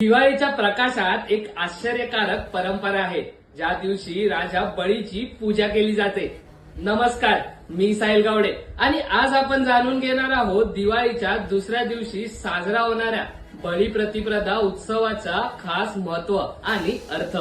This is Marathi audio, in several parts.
दिवाळीच्या प्रकाशात एक आश्चर्यकारक परंपरा आहे, ज्या दिवशी राजा बळीची पूजा केली जाते. नमस्कार, मी साहिल गावडे आणि आज आपण जाणून घेणार आहोत दिवाळीच्या दुसऱ्या दिवशी साजरा होणाऱ्या बळी प्रतिपदा उत्सवाचा खास महत्व आणि अर्थ.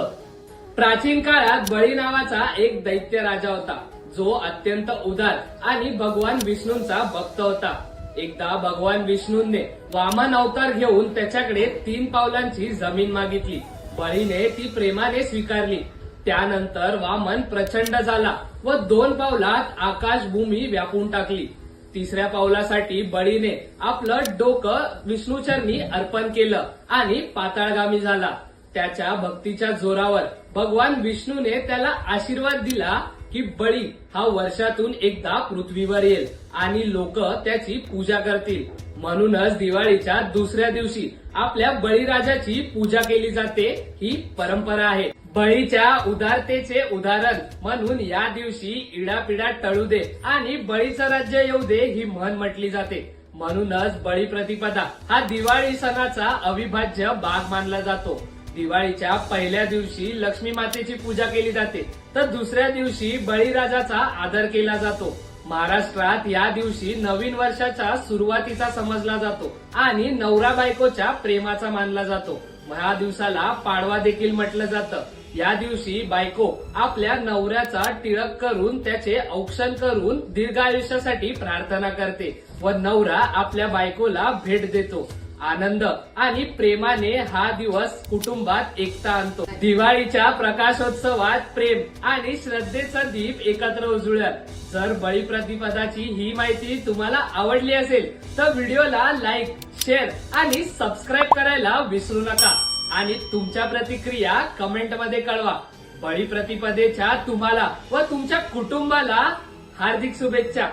प्राचीन काळात बळी नावाचा एक दैत्य राजा होता, जो अत्यंत उदार आणि भगवान विष्णूंचा भक्त होता. एकदा भगवान विष्णूंनी वामन अवतार घेऊन त्याच्याकडे 3 पावलांची जमीन मागितली. बळीने ती प्रेमाने स्वीकारली. त्यानंतर वामन प्रचंड झाला व 2 पावलात आकाश भूमी व्यापून टाकली. 3ऱ्या पावलासाठी बळीने आपलं डोकं विष्णूचरणी अर्पण केलं आणि पाताळगामी झाला. त्याच्या भक्तीच्या जोरावर भगवान विष्णूने त्याला आशीर्वाद दिला की बळी हा वर्षातून एकदा पृथ्वीवर येईल आणि लोक त्याची पूजा करतील. म्हणूनच दिवाळीच्या दुसऱ्या दिवशी आपल्या बळीराजाची पूजा केली जाते. ही परंपरा आहे. बळीच्या उदारतेचे उदाहरण म्हणून या दिवशी इडापिडा टळू दे आणि बळीचं राज्य येऊ दे ही म्हण म्हटली जाते. म्हणूनच बळी प्रतिपदा हा दिवाळी सणाचा अविभाज्य भाग मानला जातो. दिवाळीच्या पहिल्या दिवशी लक्ष्मी मातेची पूजा केली जाते, तर दुसऱ्या दिवशी बळीराजाचा आदर केला जातो. महाराष्ट्रात या दिवशी नवीन वर्षाच्या सुरुवातीचा समजला जातो आणि नवरा बायकोच्या प्रेमाचा मानला जातो. या दिवसाला पाडवा देखील म्हटलं जातं. या दिवशी बायको आपल्या नवऱ्याचा टिळक करून त्याचे औक्षण करून दीर्घ आयुष्यासाठी प्रार्थना करते व नवरा आपल्या बायकोला भेट देतो. आनंद आणि प्रेमाने हा दिवस कुटुंबात एकता आणतो. दिवाळीच्या प्रकाशोत्सवात प्रेम आणि श्रद्धेचा दीप एकत्र उजळूयात. जर बळी प्रतिपदाची ही माहिती तुम्हाला आवडली असेल तर व्हिडिओला लाईक, शेअर आणि सबस्क्राईब करायला विसरू नका आणि तुमच्या प्रतिक्रिया कमेंटमध्ये कळवा. बळी प्रतिपदेच्या तुम्हाला व तुमच्या कुटुंबाला हार्दिक शुभेच्छा.